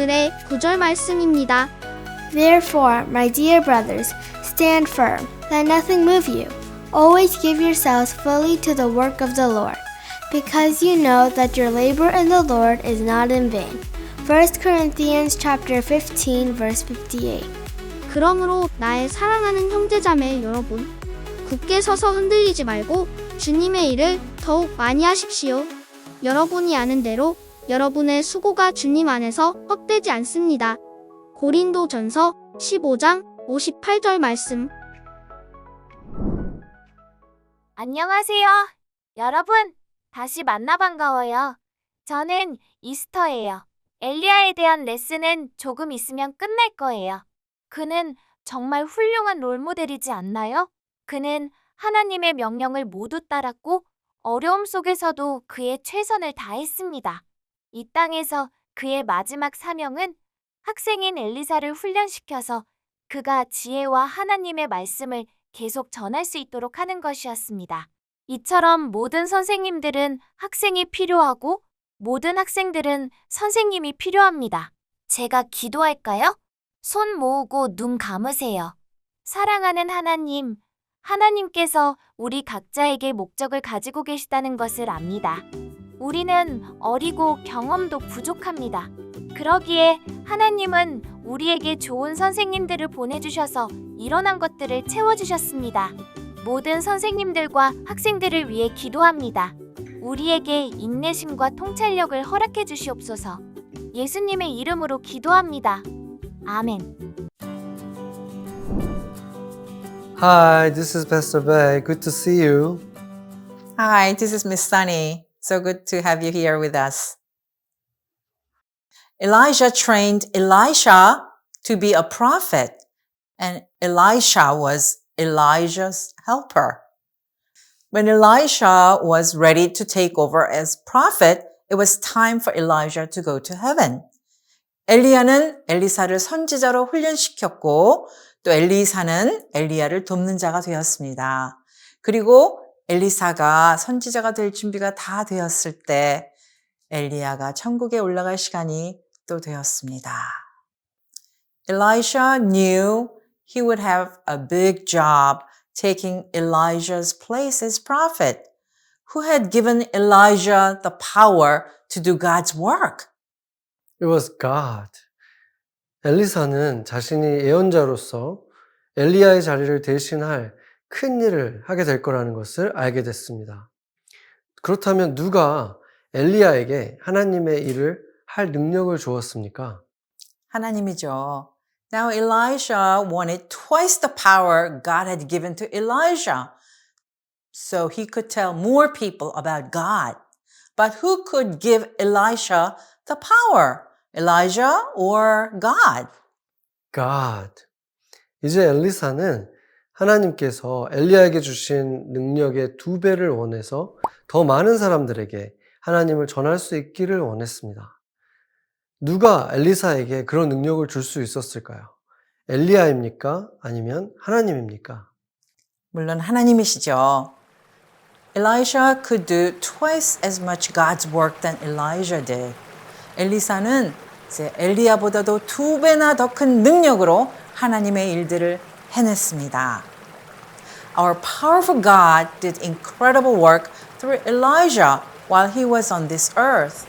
오늘의 구절 말씀입니다. Therefore, my dear brothers, stand firm. Let nothing move you. Always give yourselves fully to the work of the Lord, because you know that your labor in the Lord is not in vain. 1 Corinthians chapter 15, verse 58. 그러므로 나의 사랑하는 형제자매 여러분, 굳게 서서 흔들리지 말고 주님의 일을 더욱 많이 하십시오. 여러분이 아는 대로 여러분의 수고가 주님 안에서 헛되지 않습니다. 고린도전서 15장 58절 말씀. 안녕하세요. 여러분, 다시 만나 반가워요. 저는 이스터예요. 엘리야에 대한 레슨은 조금 있으면 끝날 거예요. 그는 정말 훌륭한 롤모델이지 않나요? 그는 하나님의 명령을 모두 따랐고 어려움 속에서도 그의 최선을 다했습니다. 이 땅에서 그의 마지막 사명은 학생인 엘리사를 훈련시켜서 그가 지혜와 하나님의 말씀을 계속 전할 수 있도록 하는 것이었습니다. 이처럼 모든 선생님들은 학생이 필요하고 모든 학생들은 선생님이 필요합니다. 제가 기도할까요? 손 모으고 눈 감으세요. 사랑하는 하나님, 하나님께서 우리 각자에게 목적을 가지고 계시다는 것을 압니다. 우리는 어리고 경험도 부족합니다. 그러기에 하나님은 우리에게 좋은 선생님들을 보내주셔서 일어난 것들을 채워주셨습니다. 모든 선생님들과 학생들을 위해 기도합니다. 우리에게 인내심과 통찰력을 허락해 주시옵소서. 예수님의 이름으로 기도합니다. 아멘. Hi, this is Pastor Bay. Good to see you. Hi, this is Miss Sunny. So good to have you here with us. Elijah trained Elisha to be a prophet, and Elisha was Elijah's helper. When Elisha was ready to take over as prophet, it was time for Elijah to go to heaven. 엘리야는 엘리사를 선지자로 훈련시켰고 또 엘리사는 엘리야를 돕는 자가 되었습니다. 그리고 엘리사가 선지자가 될 준비가 다 되었을 때 엘리야가 천국에 올라갈 시간이 또 되었습니다. Elisha knew he would have a big job taking Elijah's place as prophet, who had given Elijah the power to do God's work. It was God. 엘리사는 자신이 예언자로서 엘리야의 자리를 대신할 큰 일을 하게 될 거라는 것을 알게 됐습니다. 그렇다면 누가 엘리야에게 하나님의 일을 할 능력을 주었습니까? 하나님이죠. Now Elisha wanted twice the power God had given to Elijah, so he could tell more people about God. But who could give Elisha the power? Elijah or God? God. 이제 엘리사는 하나님께서 엘리야에게 주신 능력의 2배를 원해서 더 많은 사람들에게 하나님을 전할 수 있기를 원했습니다. 누가 엘리사에게 그런 능력을 줄 수 있었을까요? 엘리야입니까? 아니면 하나님입니까? 물론 하나님이시죠. Elisha could do twice as much God's work than Elijah did. 엘리사는 이제 엘리야보다도 2배나 더 큰 능력으로 하나님의 일들을 해냈습니다. Our powerful God did incredible work through Elijah while he was on this earth.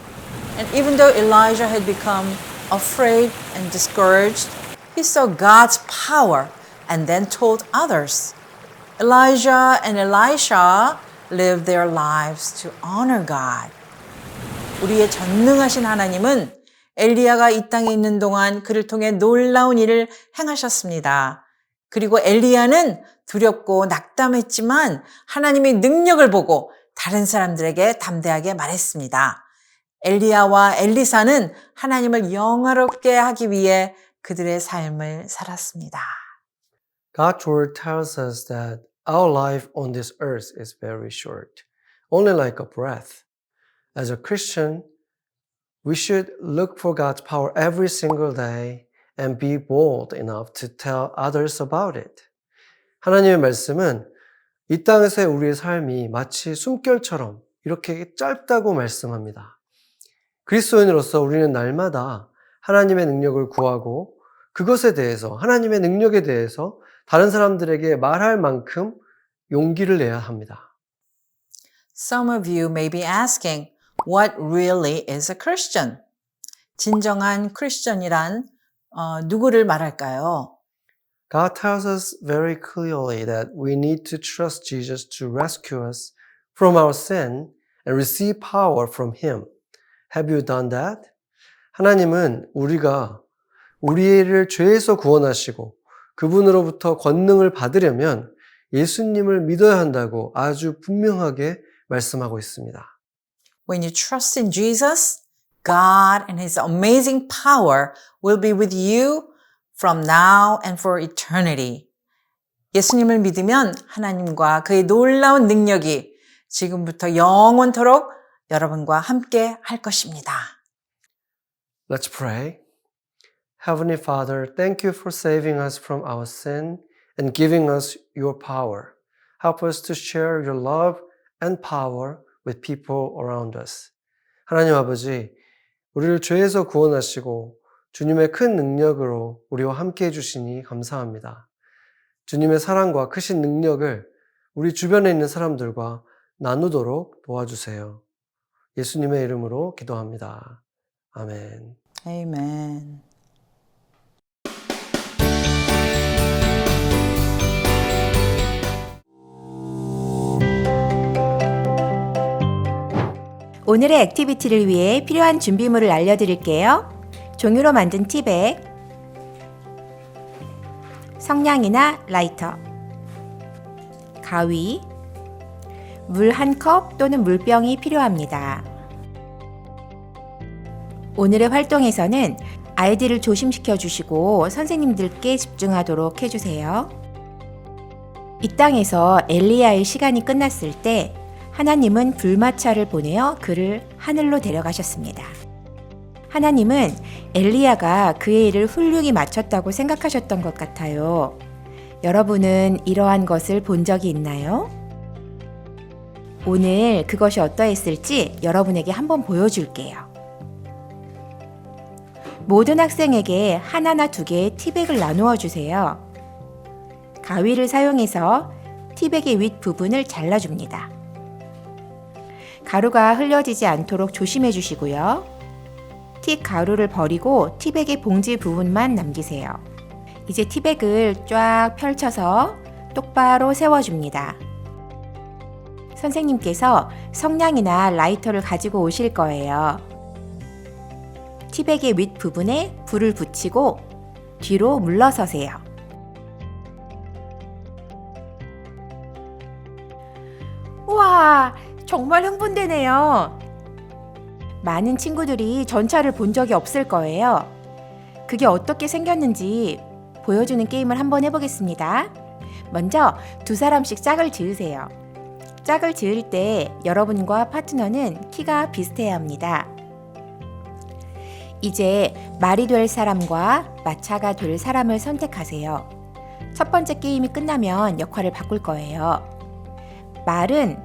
And even though Elijah had become afraid and discouraged, he saw God's power and then told others. Elijah and Elisha lived their lives to honor God. 우리의 전능하신 하나님은 엘리야가 이 땅에 있는 동안 그를 통해 놀라운 일을 행하셨습니다. 그리고 엘리야는 두렵고 낙담했지만 하나님의 능력을 보고 다른 사람들에게 담대하게 말했습니다. 엘리야와 엘리사는 하나님을 영화롭게 하기 위해 그들의 삶을 살았습니다. God's word tells us that our life on this earth is very short, only like a breath. As a Christian, we should look for God's power every single day and be bold enough to tell others about it. 하나님의 말씀은 이 땅에서의 우리의 삶이 마치 숨결처럼 이렇게 짧다고 말씀합니다. 그리스도인으로서 우리는 날마다 하나님의 능력을 구하고 그것에 대해서 하나님의 능력에 대해서 다른 사람들에게 말할 만큼 용기를 내야 합니다. Some of you may be asking, what really is a Christian? 진정한 크리스천이란 누구를 말할까요? God tells us very clearly that we need to trust Jesus to rescue us from our sin and receive power from Him. Have you done that? 하나님은 우리가 우리를 죄에서 구원하시고 그분으로부터 권능을 받으려면 예수님을 믿어야 한다고 아주 분명하게 말씀하고 있습니다. When you trust in Jesus, God and His amazing power will be with you from now and for eternity. 예수님을 믿으면 하나님과 그의 놀라운 능력이 지금부터 영원토록 여러분과 함께 할 것입니다. Let's pray. Heavenly Father, thank you for saving us from our sin and giving us your power. Help us to share your love and power with people around us. 하나님 아버지, 우리를 죄에서 구원하시고 주님의 큰 능력으로 우리와 함께 해주시니 감사합니다. 주님의 사랑과 크신 능력을 우리 주변에 있는 사람들과 나누도록 도와주세요. 예수님의 이름으로 기도합니다. 아멘. Amen. 오늘의 액티비티를 위해 필요한 준비물을 알려드릴게요. 종이로 만든 티백, 성냥이나 라이터, 가위, 물 1컵 또는 물병이 필요합니다. 오늘의 활동에서는 아이들을 조심시켜 주시고 선생님들께 집중하도록 해주세요. 이 땅에서 엘리야의 시간이 끝났을 때 하나님은 불마차를 보내어 그를 하늘로 데려가셨습니다. 하나님은 엘리야가 그의 일을 훌륭히 마쳤다고 생각하셨던 것 같아요. 여러분은 이러한 것을 본 적이 있나요? 오늘 그것이 어떠했을지 여러분에게 한번 보여줄게요. 모든 학생에게 하나나 2개의 티백을 나누어 주세요. 가위를 사용해서 티백의 윗부분을 잘라줍니다. 가루가 흘려지지 않도록 조심해 주시고요. 티 가루를 버리고 티백의 봉지 부분만 남기세요. 이제 티백을 쫙 펼쳐서 똑바로 세워줍니다. 선생님께서 성냥이나 라이터를 가지고 오실 거예요. 티백의 윗부분에 불을 붙이고 뒤로 물러서세요. 우와, 정말 흥분되네요. 많은 친구들이 전차를 본 적이 없을 거예요. 그게 어떻게 생겼는지 보여주는 게임을 한번 해보겠습니다. 먼저 2사람씩 짝을 지으세요. 짝을 지을 때 여러분과 파트너는 키가 비슷해야 합니다. 이제 말이 될 사람과 마차가 될 사람을 선택하세요. 첫 번째 게임이 끝나면 역할을 바꿀 거예요. 말은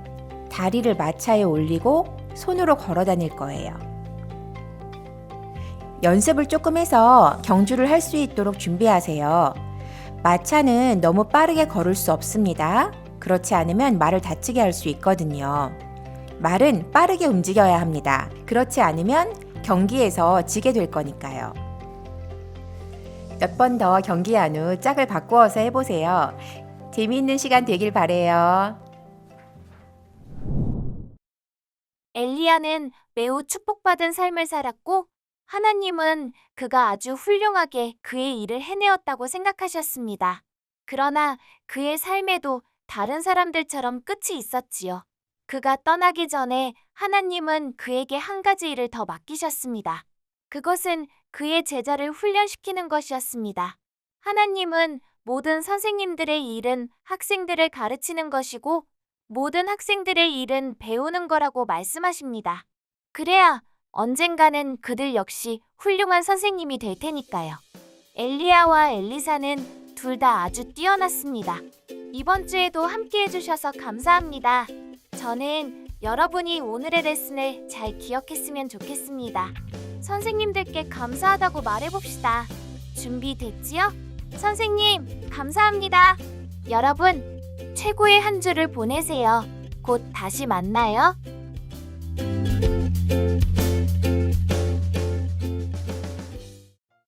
다리를 마차에 올리고 손으로 걸어 다닐 거예요. 연습을 조금 해서 경주를 할 수 있도록 준비하세요. 마차는 너무 빠르게 걸을 수 없습니다. 그렇지 않으면 말을 다치게 할 수 있거든요. 말은 빠르게 움직여야 합니다. 그렇지 않으면 경기에서 지게 될 거니까요. 몇 번 더 경기한 후 짝을 바꾸어서 해보세요. 재미있는 시간 되길 바래요. 엘리야는 매우 축복받은 삶을 살았고 하나님은 그가 아주 훌륭하게 그의 일을 해내었다고 생각하셨습니다. 그러나 그의 삶에도 다른 사람들처럼 끝이 있었지요. 그가 떠나기 전에 하나님은 그에게 한 가지 일을 더 맡기셨습니다. 그것은 그의 제자를 훈련시키는 것이었습니다. 하나님은 모든 선생님들의 일은 학생들을 가르치는 것이고 모든 학생들의 일은 배우는 거라고 말씀하십니다. 그래야 언젠가는 그들 역시 훌륭한 선생님이 될 테니까요. 엘리야와 엘리사는 둘 다 아주 뛰어났습니다. 이번 주에도 함께 해주셔서 감사합니다. 저는 여러분이 오늘의 레슨을 잘 기억했으면 좋겠습니다. 선생님들께 감사하다고 말해봅시다. 준비됐지요? 선생님, 감사합니다. 여러분, 최고의 한 주를 보내세요. 곧 다시 만나요.